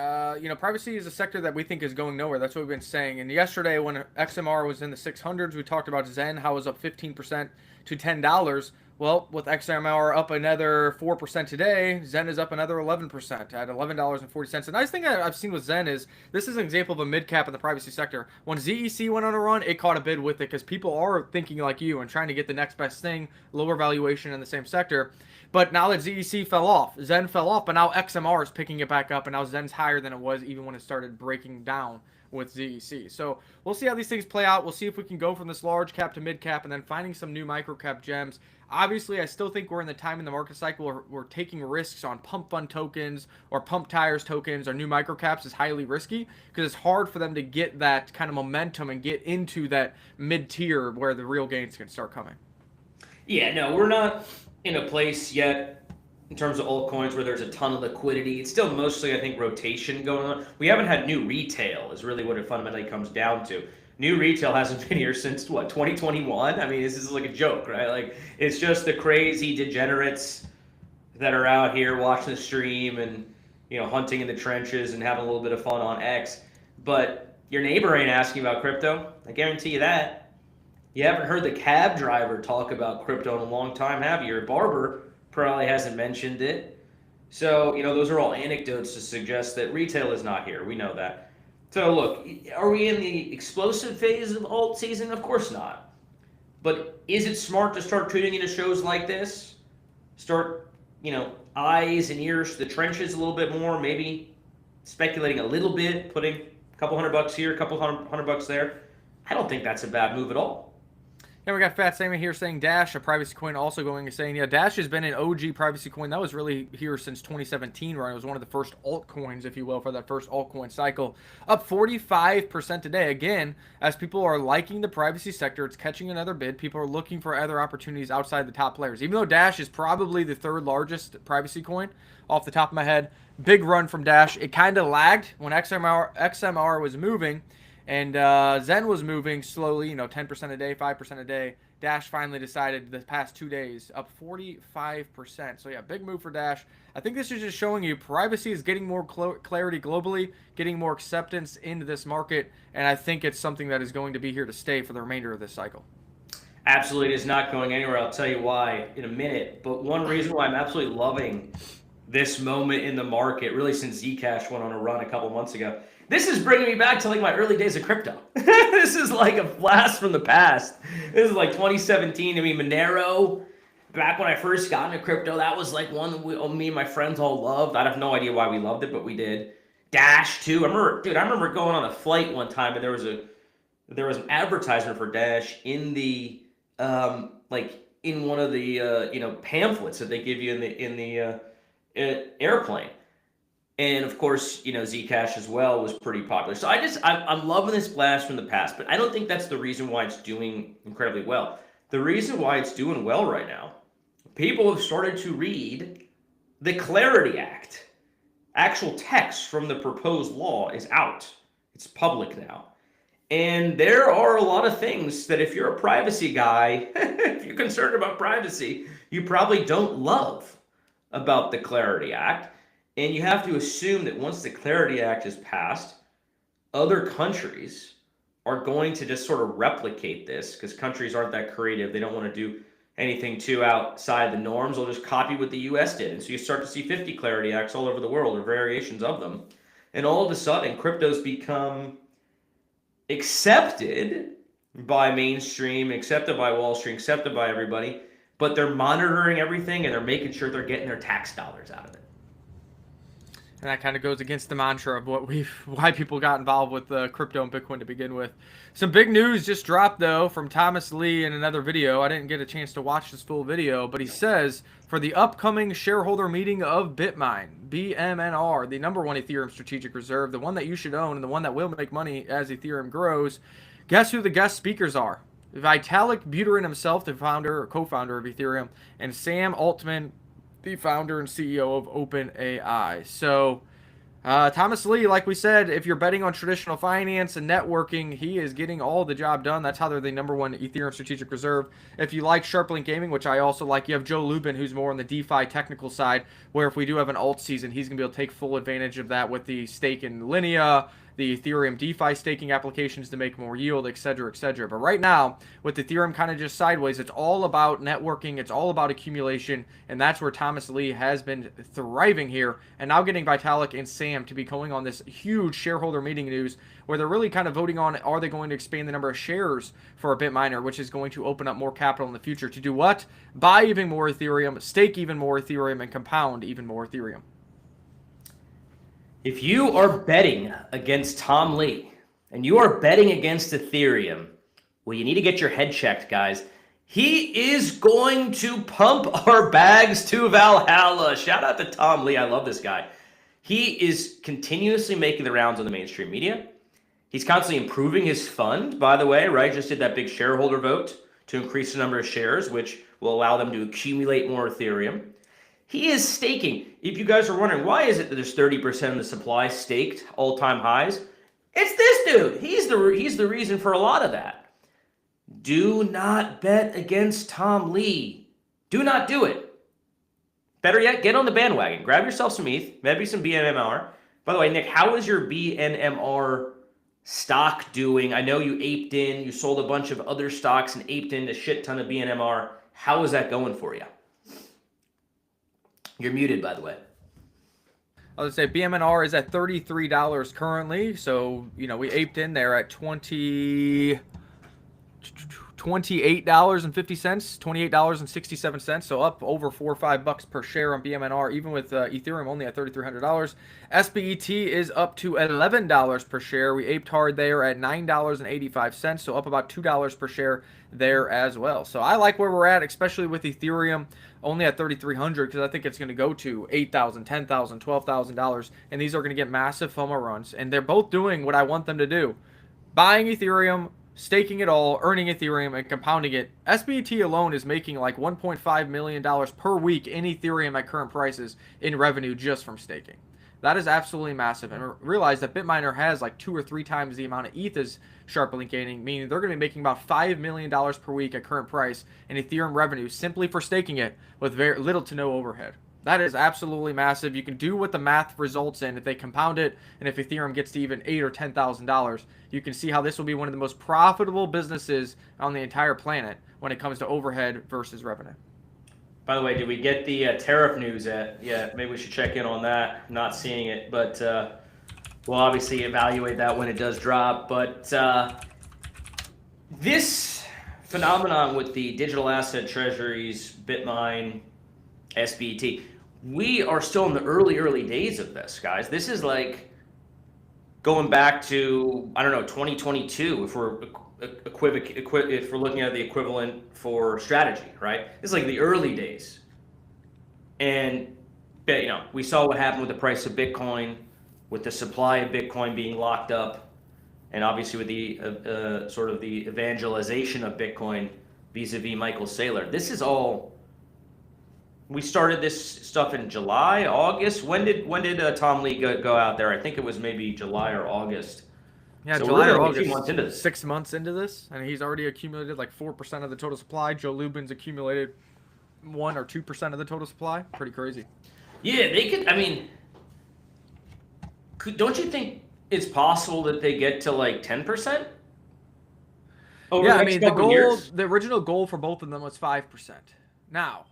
S3: privacy is a sector that we think is going nowhere. That's what we've been saying. And yesterday when XMR was in the 600s, we talked about Zen, how it was up 15% to $10. Well, with XMR up another 4% today, Zen is up another 11% at $11.40. The nice thing I've seen with Zen is this is an example of a mid-cap in the privacy sector. When ZEC went on a run, it caught a bid with it because people are thinking like you and trying to get the next best thing, lower valuation in the same sector. But now that ZEC fell off, Zen fell off, but now XMR is picking it back up, and now Zen's higher than it was even when it started breaking down with ZEC. So we'll see how these things play out. We'll see if we can go from this large cap to mid cap and then finding some new micro cap gems. Obviously, I still think we're in the time in the market cycle where we're taking risks on pump fund tokens or pump tires tokens or new micro caps is highly risky because it's hard for them to get that kind of momentum and get into that mid tier where the real gains can start coming.
S2: Yeah, no, we're not in a place yet in terms of altcoins where there's a ton of liquidity. It's still mostly, I think, rotation going on. We haven't had new retail is really what it fundamentally comes down to. New retail hasn't been here since, 2021? I mean, this is like a joke, right? Like, it's just the crazy degenerates that are out here watching the stream and, hunting in the trenches and having a little bit of fun on X. But your neighbor ain't asking about crypto. I guarantee you that. You haven't heard the cab driver talk about crypto in a long time, have you? Your barber probably hasn't mentioned it. So, those are all anecdotes to suggest that retail is not here. We know that. So, look, are we in the explosive phase of alt season? Of course not. But is it smart to start tuning into shows like this? Start, eyes and ears to the trenches a little bit more, maybe speculating a little bit, putting a couple $100 here, a couple $100 there. I don't think that's a bad move at all.
S3: Yeah, we got Fat Sammy here saying Dash, a privacy coin, also going and saying, yeah, Dash has been an OG privacy coin. That was really here since 2017, right? It was one of the first altcoins, if you will, for that first altcoin cycle. Up 45% today. Again, as people are liking the privacy sector, it's catching another bid. People are looking for other opportunities outside the top players. Even though Dash is probably the third largest privacy coin, off the top of my head, big run from Dash. It kind of lagged when XMR was moving. And Zen was moving slowly, 10% a day, 5% a day. Dash finally decided the past 2 days, up 45%. So, yeah, big move for Dash. I think this is just showing you privacy is getting more clarity globally, getting more acceptance into this market. And I think it's something that is going to be here to stay for the remainder of this cycle.
S2: Absolutely, it is not going anywhere. I'll tell you why in a minute. But one reason why I'm absolutely loving this moment in the market, really since Zcash went on a run a couple months ago, this is bringing me back to like my early days of crypto. This is like a blast from the past. This is like 2017. I mean, Monero, back when I first got into crypto, that was like one that me and my friends all loved. I have no idea why we loved it, but we did. Dash too. I remember going on a flight one time, and there was an advertisement for Dash in the in one of the pamphlets that they give you in the airplane. And of course, Zcash as well was pretty popular. So I'm loving this blast from the past, but I don't think that's the reason why it's doing incredibly well. The reason why it's doing well right now, people have started to read the Clarity Act. Actual text from the proposed law is out. It's public now. And there are a lot of things that if you're a privacy guy, if you're concerned about privacy, you probably don't love about the Clarity Act. And you have to assume that once the Clarity Act is passed, other countries are going to just sort of replicate this because countries aren't that creative. They don't want to do anything too outside the norms. They'll just copy what the US did. And so you start to see 50 Clarity Acts all over the world or variations of them. And all of a sudden, crypto's become accepted by mainstream, accepted by Wall Street, accepted by everybody, but they're monitoring everything and they're making sure they're getting their tax dollars out of it.
S3: And that kind of goes against the mantra of why people got involved with crypto and Bitcoin to begin with. Some big news just dropped, though, from Thomas Lee in another video. I didn't get a chance to watch this full video, but he says, for the upcoming shareholder meeting of BitMine, BMNR, the number one Ethereum strategic reserve, the one that you should own and the one that will make money as Ethereum grows, guess who the guest speakers are? Vitalik Buterin himself, the founder or co-founder of Ethereum, and Sam Altman, the founder and CEO of OpenAI. So Thomas Lee, like we said, if you're betting on traditional finance and networking, he is getting all the job done. That's how they're the number one Ethereum strategic reserve. If you like SharpLink Gaming, which I also like, you have Joe Lubin, who's more on the DeFi technical side, where if we do have an alt season, he's going to be able to take full advantage of that with the stake in Linea, the Ethereum DeFi staking applications to make more yield, etc., etc. But right now, with Ethereum kind of just sideways, it's all about networking, it's all about accumulation, and that's where Thomas Lee has been thriving here. And now getting Vitalik and Sam to be going on this huge shareholder meeting news where they're really kind of voting on, are they going to expand the number of shares for a BitMiner, which is going to open up more capital in the future to do what? Buy even more Ethereum, stake even more Ethereum, and compound even more Ethereum.
S2: If you are betting against Tom Lee and you are betting against Ethereum, well, you need to get your head checked, guys. He is going to pump our bags to Valhalla. Shout out to Tom Lee. I love this guy. He is continuously making the rounds on the mainstream media. He's constantly improving his fund, by the way, right? Just did that big shareholder vote to increase the number of shares, which will allow them to accumulate more Ethereum. He is staking. If you guys are wondering, why is it that there's 30% of the supply staked all-time highs? It's this dude. He's the reason for a lot of that. Do not bet against Tom Lee. Do not do it. Better yet, get on the bandwagon. Grab yourself some ETH, maybe some BNMR. By the way, Nick, how is your BNMR stock doing? I know you aped in. You sold a bunch of other stocks and aped in a shit ton of BNMR. How is that going for you? You're muted, by the way.
S3: I was going to say BMNR is at $33 currently. So, we aped in there at 20 $28.50, $28.67, so up over $4 or $5 per share on BMNR, even with Ethereum only at $3,300. SBET is up to $11 per share. We aped hard there at $9.85, so up about $2 per share there as well. So I like where we're at, especially with Ethereum only at $3,300, because I think it's going to go to $8,000, $10,000, $12,000, and these are going to get massive FOMO runs, and they're both doing what I want them to do. Buying Ethereum, staking it all, earning Ethereum, and compounding it. SBT alone is making like $1.5 million per week in Ethereum at current prices in revenue just from staking. That is absolutely massive. And realize that Bitminer has like 2 or 3 times the amount of ETH as sharply gaining, meaning they're going to be making about $5 million per week at current price in Ethereum revenue simply for staking it with very little to no overhead. That is absolutely massive. You can do what the math results in. If they compound it, and if Ethereum gets to even $8,000 or $10,000, you can see how this will be one of the most profitable businesses on the entire planet when it comes to overhead versus revenue.
S2: By the way, did we get the tariff news yet? Yeah, maybe we should check in on that. Not seeing it, but we'll obviously evaluate that when it does drop. But this phenomenon with the digital asset treasuries, Bitmine, SBT, we are still in the early days of this, guys. This is like going back to, I don't know, 2022, if we're if we're looking at the equivalent for strategy, right? It's like the early days. And, you know, we saw what happened with the price of Bitcoin, with the supply of Bitcoin being locked up, and obviously with the sort of the evangelization of Bitcoin vis-a-vis Michael Saylor. This is all... We started this stuff in July, August. When did Tom Lee go out there? I think it was maybe July or August.
S3: Yeah,
S2: so
S3: July
S2: we're
S3: or
S2: a
S3: August.
S2: few months into this.
S3: 6 months into this, and he's already accumulated like 4% of the total supply. Joe Lubin's accumulated 1 or 2% of the total supply. Pretty crazy.
S2: Yeah, they could. I mean, don't you think it's possible that they get to like 10%?
S3: Yeah, I mean the original goal for both of them was 5%. Now.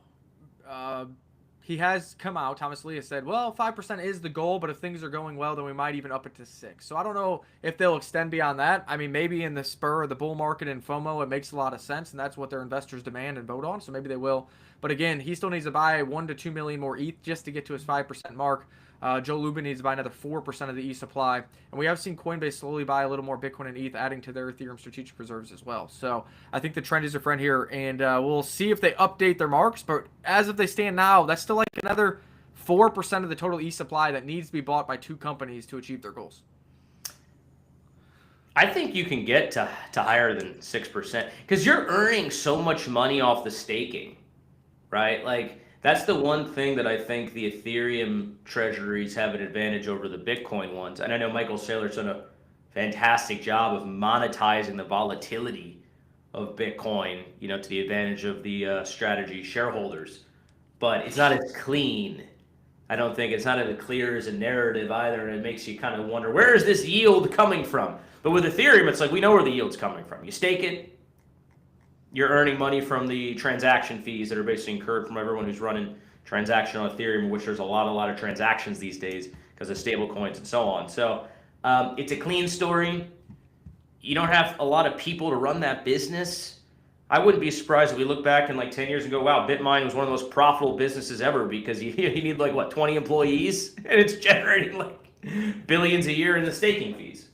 S3: He has come out, Thomas Lee has said, well, 5% is the goal, but if things are going well, then we might even up it to 6. So I don't know if they'll extend beyond that. I mean, maybe in the spur of the bull market and FOMO, it makes a lot of sense, and that's what their investors demand and vote on, so maybe they will. But again, he still needs to buy 1 to 2 million more ETH just to get to his 5% mark. Joe Lubin needs to buy another 4% of the ETH supply. And we have seen Coinbase slowly buy a little more Bitcoin and ETH, adding to their Ethereum strategic reserves as well. So I think the trend is a friend here, and we'll see if they update their marks. But as if they stand now, that's still like another 4% of the total ETH supply that needs to be bought by 2 companies to achieve their goals.
S2: I think you can get to higher than 6% because you're earning so much money off the staking, right? Like, that's the one thing that I think the Ethereum treasuries have an advantage over the Bitcoin ones. And I know Michael Saylor's done a fantastic job of monetizing the volatility of Bitcoin, you know, to the advantage of the strategy shareholders. But it's not as clean. I don't think it's not as clear as a narrative either, and it makes you kind of wonder, where is this yield coming from? But with Ethereum, it's like, we know where the yield's coming from. You stake it, you're earning money from the transaction fees that are basically incurred from everyone who's running transaction on Ethereum, which there's a lot of transactions these days because of stable coins and so on. So it's a clean story. You don't have a lot of people to run that business. I wouldn't be surprised if we look back in like 10 years and go, wow, Bitmine was one of the most profitable businesses ever because you need like, what, 20 employees? And it's generating like billions a year in the staking fees.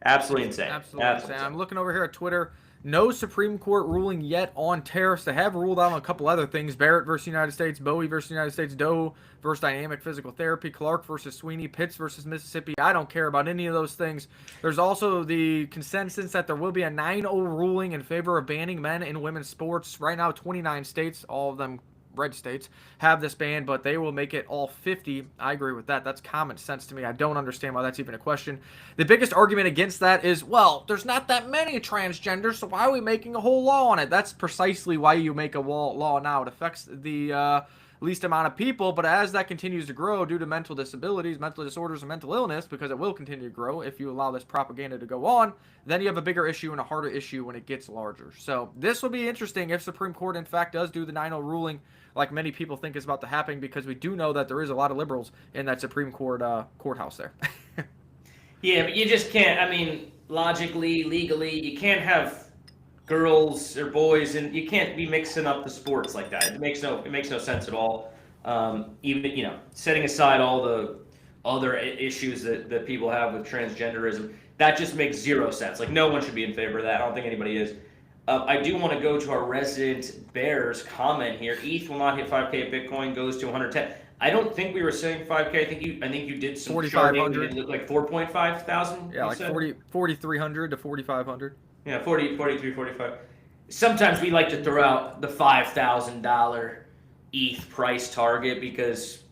S2: Absolutely insane.
S3: Absolutely insane. I'm looking over here at Twitter. No Supreme Court ruling yet on tariffs. They have ruled out on a couple other things. Barrett versus United States, Bowie versus United States, Doe versus Dynamic Physical Therapy, Clark versus Sweeney, Pitts versus Mississippi. I don't care about any of those things. There's also the consensus that there will be a 9-0 ruling in favor of banning men in women's sports. Right now, 29 states, all of them red states, have this ban, but they will make it all 50. I agree with that. That's common sense to me. I don't understand why that's even a question. The biggest argument against that is, well, there's not that many transgenders, so why are we making a whole law on it? That's precisely why you make a law now. It affects the least amount of people, but as that continues to grow due to mental disabilities, mental disorders, and mental illness, because it will continue to grow if you allow this propaganda to go on, then you have a bigger issue and a harder issue when it gets larger. So this will be interesting if Supreme Court, in fact, does do the 9-0 ruling like many people think is about to happen, because we do know that there is a lot of liberals in that Supreme Court courthouse there.
S2: Yeah, but you just can't, I mean, logically, legally, you can't have girls or boys, and you can't be mixing up the sports like that. It makes no sense at all. Even setting aside all the other issues that people have with transgenderism, that just makes zero sense. Like no one should be in favor of that. I don't think anybody is. I do want to go to our resident Bears comment here. ETH will not hit 5K. Bitcoin goes to 110. I don't think we were saying 5K. I think you did some
S3: 4,500.
S2: charting. Like 4.5 thousand.
S3: Yeah, like 4,300 to 4,500.
S2: Yeah, 40, 43, 45. Sometimes we like to throw out the $5,000 ETH price target because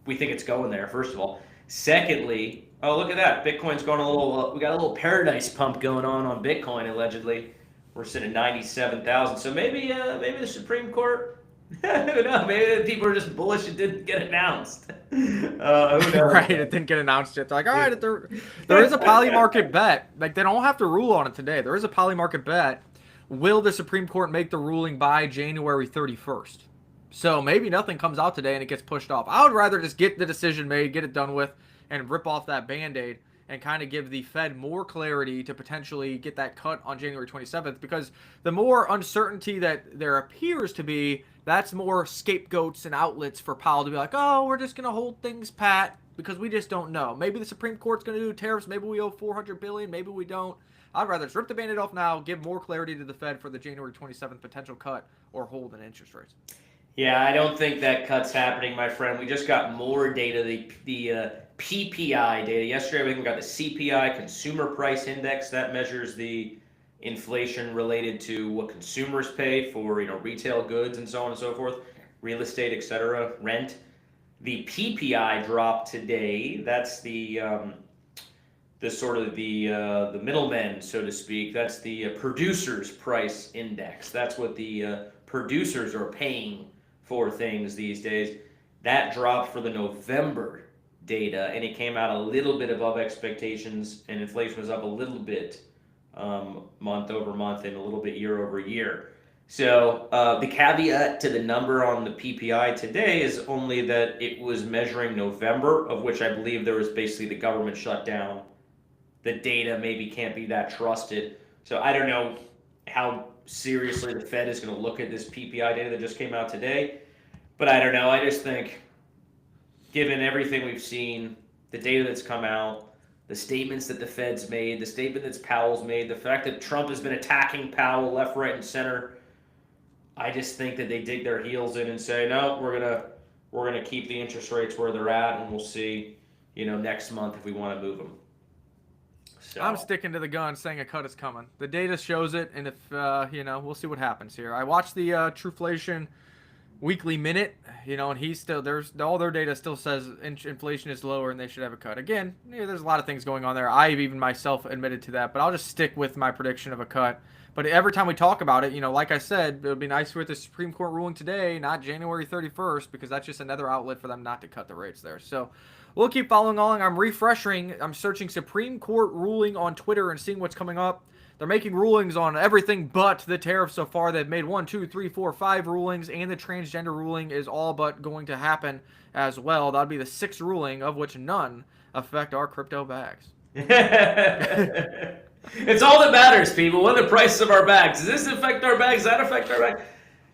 S2: we think it's going there, first of all. Secondly, oh, look at that. Bitcoin's going a little, we got a little paradise pump going on Bitcoin, allegedly. We're sitting at 97,000. So maybe the Supreme Court, who knows, maybe the people are just bullish it didn't get announced. Who knows?
S3: Right, it didn't get announced yet. They're like, all right, there is a poly market bet. Like, they don't have to rule on it today. There is a poly market bet. Will the Supreme Court make the ruling by January 31st? So maybe nothing comes out today and it gets pushed off. I would rather just get the decision made, get it done with, and rip off that Band-Aid and kind of give the Fed more clarity to potentially get that cut on January 27th, because the more uncertainty that there appears to be, that's more scapegoats and outlets for Powell to be like, oh, we're just going to hold things pat because we just don't know. Maybe the Supreme Court's going to do tariffs. Maybe we owe $400 billion. Maybe we don't. I'd rather just rip the Band-Aid off now, give more clarity to the Fed for the January 27th potential cut, or hold an interest rates.
S2: Yeah, I don't think that cut's happening, my friend. We just got more data, the PPI data. Yesterday, we got the CPI, Consumer Price Index. That measures the inflation related to what consumers pay for retail goods and so on and so forth, real estate, etc., rent. The PPI dropped today. That's the sort of the middlemen, so to speak. That's the producers' price index. That's what the producers are paying for things these days. That dropped for the November data, and it came out a little bit above expectations, and inflation was up a little bit month over month and a little bit year over year. So the caveat to the number on the PPI today is only that it was measuring November, of which I believe there was basically the government shutdown. The data maybe can't be that trusted. So I don't know how seriously the Fed is going to look at this PPI data that just came out today. But I don't know. I just think, given everything we've seen, the data that's come out, the statements that the Fed's made, the statement that Powell's made, the fact that Trump has been attacking Powell left, right, and center, I just think that they dig their heels in and say, no, we're gonna keep the interest rates where they're at, and we'll see, next month if we want to move them. So.
S3: I'm sticking to the gun, saying a cut is coming. The data shows it, and if we'll see what happens here. I watched the Truflation weekly minute, and all their data still says inflation is lower and they should have a cut. Again, there's a lot of things going on there. I've even myself admitted to that, but I'll just stick with my prediction of a cut. But every time we talk about it, like I said, it would be nice with the Supreme Court ruling today, not January 31st, because that's just another outlet for them not to cut the rates there. So we'll keep following along. I'm searching Supreme Court ruling on Twitter and seeing what's coming up. They're making rulings on everything but the tariff so far. They've made 1, 2, 3, 4, 5 rulings, and the transgender ruling is all but going to happen as well. That'll be the 6th ruling, of which none affect our crypto bags.
S2: It's all that matters, people. What are the prices of our bags? Does this affect our bags? Does that affect our bags?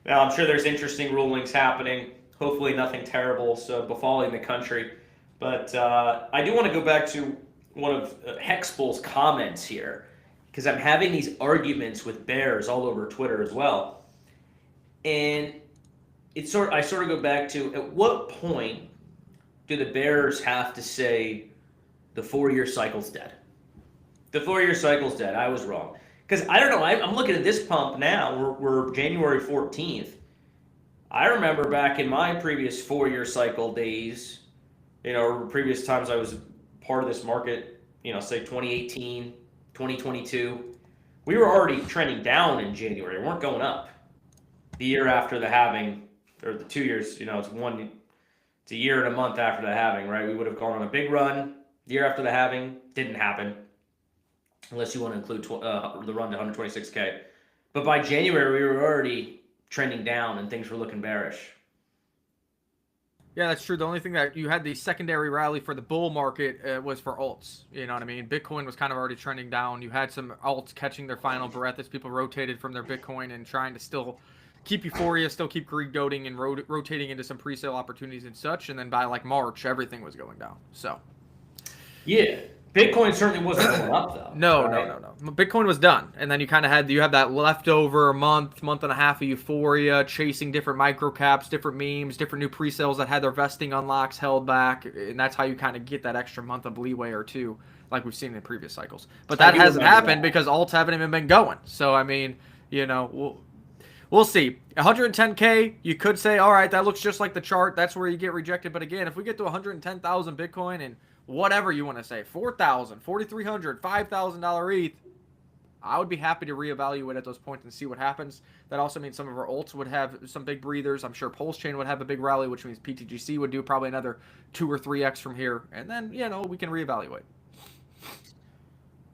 S2: Now, I'm sure there's interesting rulings happening. Hopefully nothing terrible befalling the country. But I do want to go back to one of Hexbull's comments here, because I'm having these arguments with bears all over Twitter as well. And I sort of go back to, at what point do the bears have to say the 4-year cycle's dead? The 4-year cycle's dead. I was wrong. Because I don't know, I'm looking at this pump now. We're January 14th. I remember back in my previous 4-year cycle days, previous times I was part of this market, say 2018, 2022, we were already trending down in January. We weren't going up. The year after the halving, or the 2 years, it's a year and a month after the halving, right? We would have gone on a big run. The year after the halving, didn't happen, unless you want to include the run to 126K. But by January, we were already trending down and things were looking bearish.
S3: Yeah, that's true. The only thing that you had the secondary rally for the bull market was for alts. You know what I mean? Bitcoin was kind of already trending down. You had some alts catching their final breath as people rotated from their Bitcoin and trying to still keep euphoria, still keep greed goading and rotating into some pre-sale opportunities and such. And then by like March, everything was going down. So
S2: Yeah. Bitcoin certainly wasn't going up, though.
S3: no,
S2: right?
S3: no. Bitcoin was done, and then you kind of have that leftover month and a half of euphoria, chasing different micro caps, different memes, different new pre-sales that had their vesting unlocks held back, and that's how you kind of get that extra month of leeway or two, like we've seen in previous cycles. But that hasn't happened because alts haven't even been going. So I mean, we'll see. 110K, you could say, all right, that looks just like the chart. That's where you get rejected. But again, if we get to 110,000 Bitcoin and whatever you want to say, 4,000, 4,300, $5,000 ETH, I would be happy to reevaluate at those points and see what happens. That also means some of our alts would have some big breathers. I'm sure Pulse Chain would have a big rally, which means PTGC would do probably another 2 or 3x from here. And then, we can reevaluate.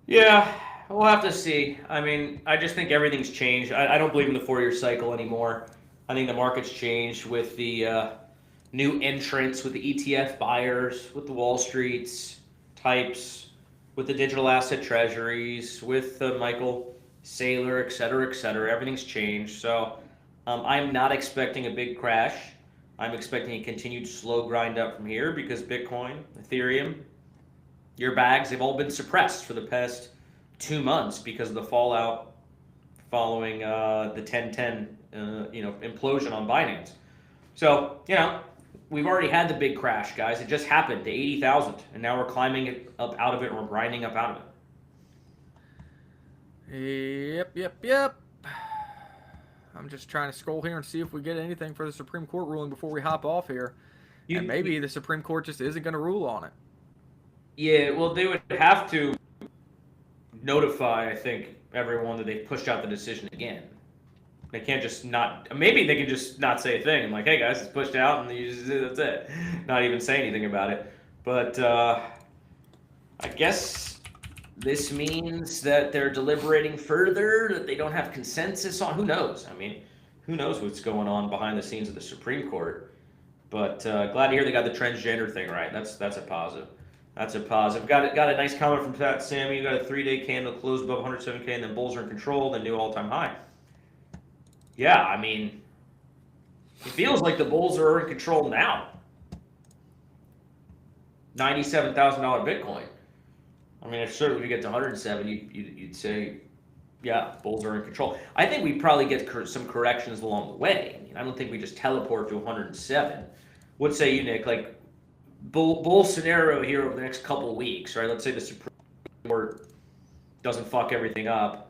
S2: Yeah, we'll have to see. I mean, I just think everything's changed. I don't believe in the 4-year cycle anymore. I think the market's changed with the new entrants, with the ETF buyers, with the Wall Streets types, with the digital asset treasuries, with Michael Saylor, et cetera, et cetera. Everything's changed. So I'm not expecting a big crash. I'm expecting a continued slow grind up from here because Bitcoin, Ethereum, your bags, they've all been suppressed for the past 2 months because of the fallout following the 1010 implosion on Binance. So, we've already had the big crash, guys. It just happened to 80,000, and now we're climbing it up out of it, and we're grinding up out of
S3: it. Yep. I'm just trying to scroll here and see if we get anything for the Supreme Court ruling before we hop off here. And maybe the Supreme Court just isn't going to rule on it.
S2: Yeah, well, they would have to notify, I think, everyone that they've pushed out the decision again. They can't just not. Maybe they can just not say a thing. I'm like, hey guys, it's pushed out, and that's it. Not even say anything about it. But I guess this means that they're deliberating further. That they don't have consensus on. Who knows? I mean, who knows what's going on behind the scenes of the Supreme Court? But glad to hear they got the transgender thing right. That's a positive. That's a positive. Got a nice comment from Pat Sammy. You got a 3-day candle closed above 107K, and then bulls are in control. Then new all-time high. Yeah, I mean, it feels like the bulls are in control now. $97,000 Bitcoin. I mean, if certainly we get to 107, you'd say, yeah, bulls are in control. I think we probably get some corrections along the way. I mean, I don't think we just teleport to 107. What say you, Nick? Like, bull scenario here over the next couple of weeks, right? Let's say the Supreme Court doesn't fuck everything up.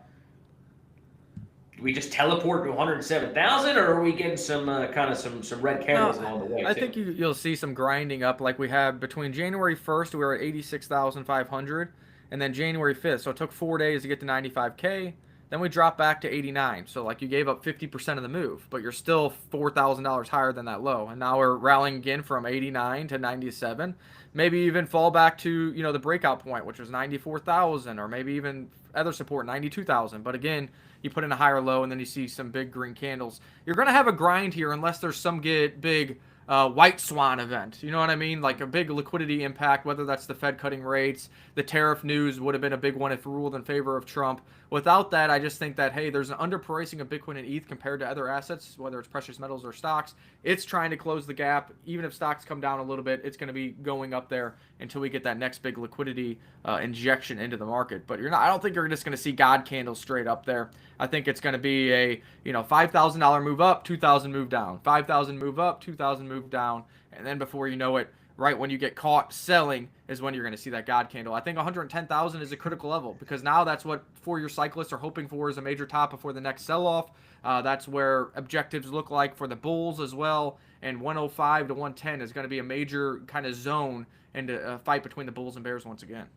S2: We just teleport to 107,000, or are we getting some some red candles along the way?
S3: I think you'll see some grinding up like we had between January 1st, we were at 86,500, and then January 5th. So it took 4 days to get to 95K. Then we dropped back to 89. So like you gave up 50% of the move, but you're still $4,000 higher than that low. And now we're rallying again from 89 to 97. Maybe even fall back to the breakout point, which was 94,000, or maybe even other support 92,000. But again, you put in a higher low, and then you see some big green candles. You're going to have a grind here unless there's some big white swan event. You know what I mean? Like a big liquidity impact, whether that's the Fed cutting rates, the tariff news would have been a big one if ruled in favor of Trump. Without that, I just think that, hey, there's an underpricing of Bitcoin and ETH compared to other assets, whether it's precious metals or stocks. It's trying to close the gap. Even if stocks come down a little bit, it's going to be going up there until we get that next big liquidity injection into the market. But I don't think you're just going to see God candles straight up there. I think it's going to be a $5,000 move up, 2,000 move down, 5,000 move up, 2,000 move down, and then before you know it, right when you get caught selling is when you're going to see that God candle. I think 110,000 is a critical level because now that's what 4-year cyclists are hoping for as a major top before the next sell-off. That's where objectives look like for the bulls as well, and 105 to 110 is going to be a major kind of zone into a fight between the bulls and bears once again.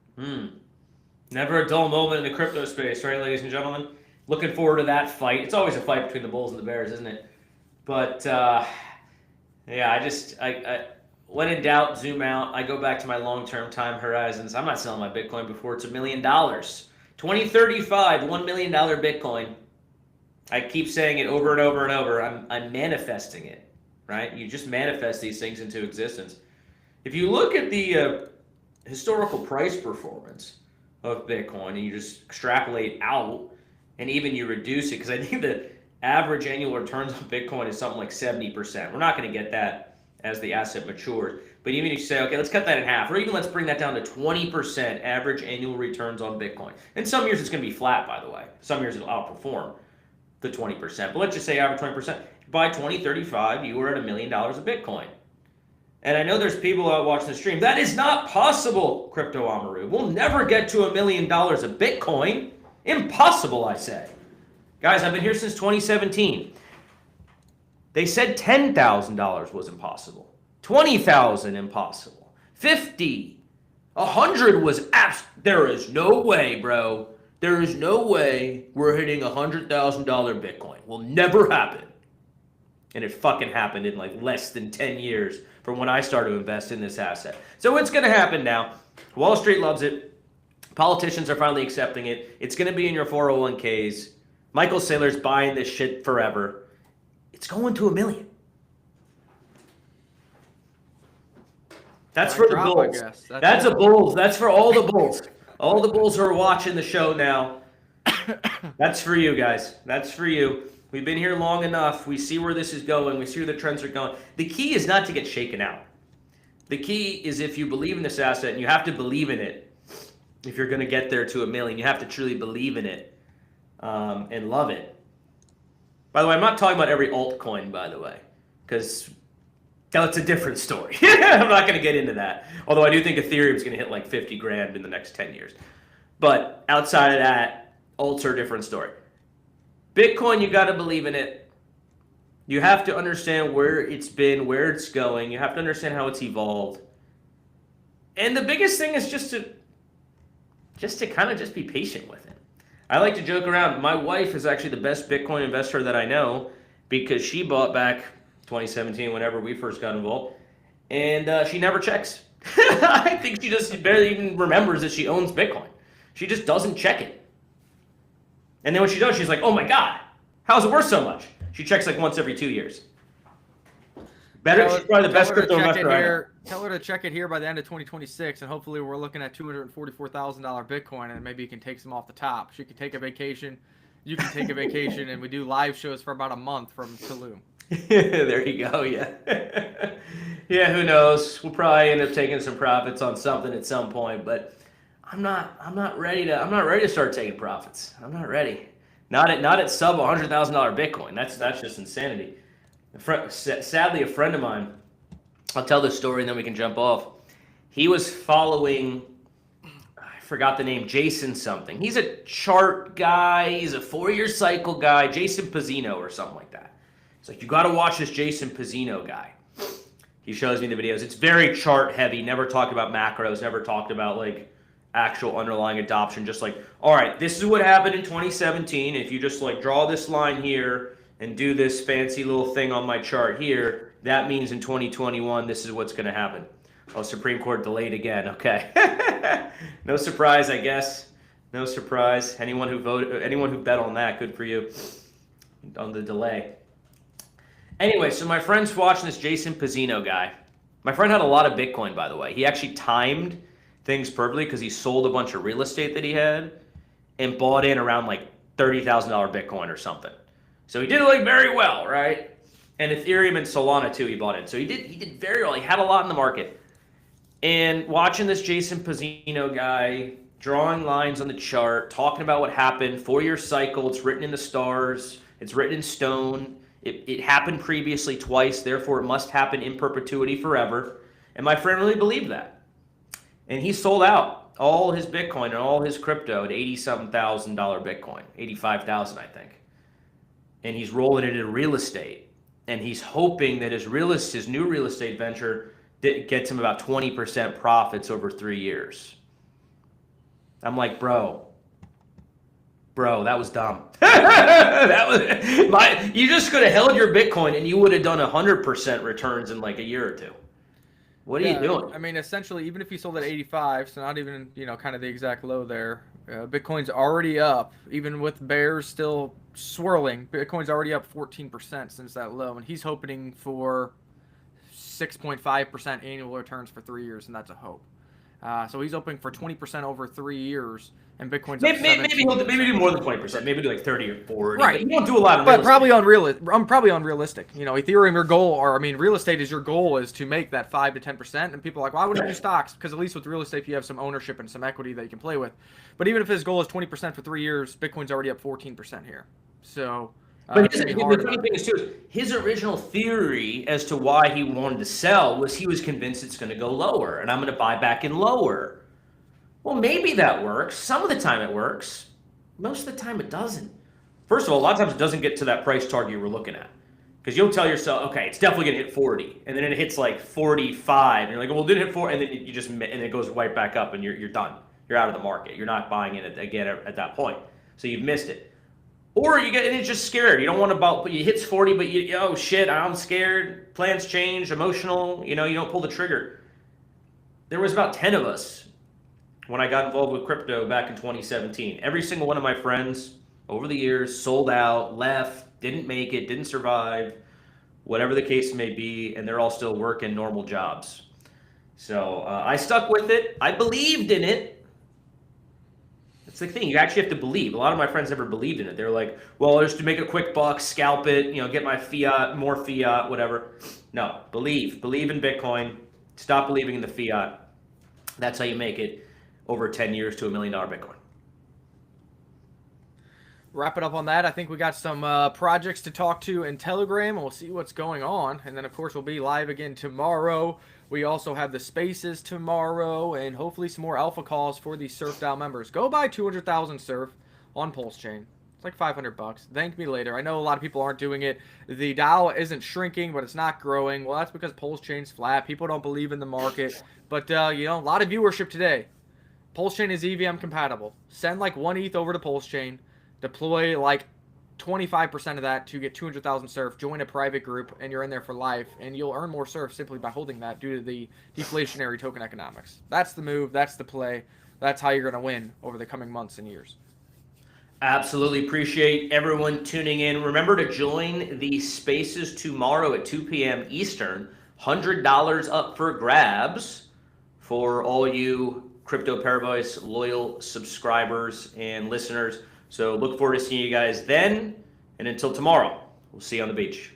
S2: Never a dull moment in the crypto space, right, ladies and gentlemen? Looking forward to that fight. It's always a fight between the bulls and the bears, isn't it? But yeah, I when in doubt, zoom out. I go back to my long-term time horizons. I'm not selling my Bitcoin before it's $1 million. 2035, $1 million Bitcoin. I keep saying it over and over and over. I'm manifesting it. right? You just manifest these things into existence. If you look at the historical price performance of Bitcoin and you just extrapolate out and even you reduce it, because I think the average annual returns on Bitcoin is something like 70%. We're not going to get that as the asset matures. But even if you say, okay, let's cut that in half, or even let's bring that down to 20% average annual returns on Bitcoin. And some years it's going to be flat, by the way. Some years it'll outperform the 20%. But let's just say average 20%. By 2035, you were at $1 million of Bitcoin. And I know there's people out watching the stream. That is not possible, Crypto Amaru. We'll never get to $1 million of Bitcoin. Impossible, I say. Guys, I've been here since 2017. They said $10,000 was impossible. 20,000 impossible. 50. 100 was there is no way, bro. There is no way we're hitting $100,000 Bitcoin. Will never happen. And it fucking happened in like less than 10 years from when I started to invest in this asset. So it's going to happen now. Wall Street loves it. Politicians are finally accepting it. It's going to be in your 401ks. Michael Saylor's buying this shit forever. It's going to $1 million. That's for the bulls. That's a bulls. That's for all the bulls. All the bulls who are watching the show now. That's for you guys. That's for you. We've been here long enough. We see where this is going. We see where the trends are going. The key is not to get shaken out. The key is if you believe in this asset, and you have to believe in it if you're going to get there to $1 million. You have to truly believe in it and love it. By the way, I'm not talking about every altcoin, by the way, because that's a different story. I'm not going to get into that. Although I do think Ethereum is going to hit like 50 grand in the next 10 years. But outside of that, alts are a different story. Bitcoin, you got to believe in it. You have to understand where it's been, where it's going. You have to understand how it's evolved. And the biggest thing is just to kind of just be patient with it. I like to joke around. My wife is actually the best Bitcoin investor that I know because she bought back 2017 whenever we first got involved, and she never checks. I think she just barely even remembers that she owns Bitcoin. She just doesn't check it. And then when she does, she's like, oh my God, how's it worth so much? She checks like once every 2 years. She's probably the best crypto investor I know.
S3: Tell her to check it here by the end of 2026, and hopefully we're looking at $244,000 Bitcoin, and maybe you can take some off the top. She can take a vacation, you can take a vacation, and we do live shows for about a month from Tulum.
S2: There you go, yeah. Yeah, who knows? We'll probably end up taking some profits on something at some point, but I'm not ready to start taking profits. I'm not ready. Not at sub $100,000 Bitcoin. That's just insanity. Sadly, a friend of mine, I'll tell this story and then we can jump off. He was following, I forgot the name, Jason something. He's a chart guy. He's a 4-year cycle guy, Jason Pizzino or something like that. It's like, you got to watch this Jason Pizzino guy. He shows me the videos. It's very chart heavy. Never talked about macros. Never talked about like actual underlying adoption. Just like, all right, this is what happened in 2017. If you just like draw this line here and do this fancy little thing on my chart here, that means in 2021, this is what's going to happen. Oh, Supreme Court delayed again. Okay. No surprise, I guess. No surprise. Anyone who bet on that, good for you on the delay. Anyway, so my friend's watching this Jason Pizzino guy. My friend had a lot of Bitcoin, by the way. He actually timed things perfectly because he sold a bunch of real estate that he had and bought in around like $30,000 Bitcoin or something. So he did like very well, right? And Ethereum and Solana too, he bought in. So he did very well. He had a lot in the market. And watching this Jason Pizzino guy drawing lines on the chart, talking about what happened, 4-year cycle, it's written in the stars, it's written in stone. It happened previously twice, therefore it must happen in perpetuity forever. And my friend really believed that. And he sold out all his Bitcoin and all his crypto at $87,000 Bitcoin, 85,000 I think. And he's rolling it into real estate. And he's hoping that his new real estate venture gets him about 20% profits over 3 years. I'm like, bro, that was dumb. You just could have held your Bitcoin and you would have done 100% returns in like a year or two. What are you doing?
S3: I mean, essentially, even if you sold at 85, so not even, kind of the exact low there, Bitcoin's already up, even with bears still swirling. Bitcoin's already up 14% since that low, and he's hoping for 6.5% annual returns for 3 years, and that's a hope. So he's hoping for 20% over 3 years, and Bitcoin's up
S2: maybe do more than 20%. Maybe do like 30 or 40.
S3: Right.
S2: But you don't do a lot of
S3: but
S2: real estate.
S3: probably unrealistic. You know, Ethereum, your goal, or I mean, real estate is your goal is to make that 5 to 10%. And people are like, why wouldn't you do stocks? Because at least with real estate, you have some ownership and some equity that you can play with. But even if his goal is 20% for 3 years, Bitcoin's already up 14% here. So.
S2: But the funny thing is, too, his original theory as to why he wanted to sell was he was convinced it's going to go lower, and I'm going to buy back in lower. Well, maybe that works. Some of the time it works. Most of the time it doesn't. First of all, a lot of times it doesn't get to that price target you were looking at. Because you'll tell yourself, okay, it's definitely going to hit 40. And then it hits like 45. And you're like, well, it didn't hit 4. And then you just, and it goes right back up and you're done. You're out of the market. You're not buying it again at that point. So you've missed it. Or you get, and it's just scared. You don't want to but you hits 40, but oh shit, I'm scared. Plans change, emotional. You don't pull the trigger. There was about 10 of us when I got involved with crypto back in 2017. Every single one of my friends over the years sold out, left, didn't make it, didn't survive, whatever the case may be, and they're all still working normal jobs. So I stuck with it. I believed in it. It's the thing. You actually have to believe. A lot of my friends never believed in it. They're like, well, just to make a quick buck, scalp it, get my fiat, more fiat, whatever. No, believe. Believe in Bitcoin. Stop believing in the fiat. That's how you make it over 10 years to $1 million Bitcoin.
S3: Wrap it up on that. I think we got some projects to talk to in Telegram, and we'll see what's going on. And then, of course, we'll be live again tomorrow. We also have the spaces tomorrow, and hopefully some more alpha calls for the Surf DAO members. Go buy 200,000 Surf on Pulse Chain. It's like $500. Thank me later. I know a lot of people aren't doing it. The DAO isn't shrinking, but it's not growing. Well, that's because Pulse Chain's flat. People don't believe in the market. But, a lot of viewership today. Pulse Chain is EVM compatible. Send like 1 ETH over to Pulse Chain. Deploy like 25% of that to get 200,000 Surf. Join a private group, and you're in there for life. And you'll earn more Surf simply by holding that due to the deflationary token economics. That's the move. That's the play. That's how you're going to win over the coming months and years.
S2: Absolutely appreciate everyone tuning in. Remember to join the spaces tomorrow at 2 p.m. Eastern. $100 up for grabs for all you Crypto Paravoice loyal subscribers and listeners. So look forward to seeing you guys then. And until tomorrow, we'll see you on the beach.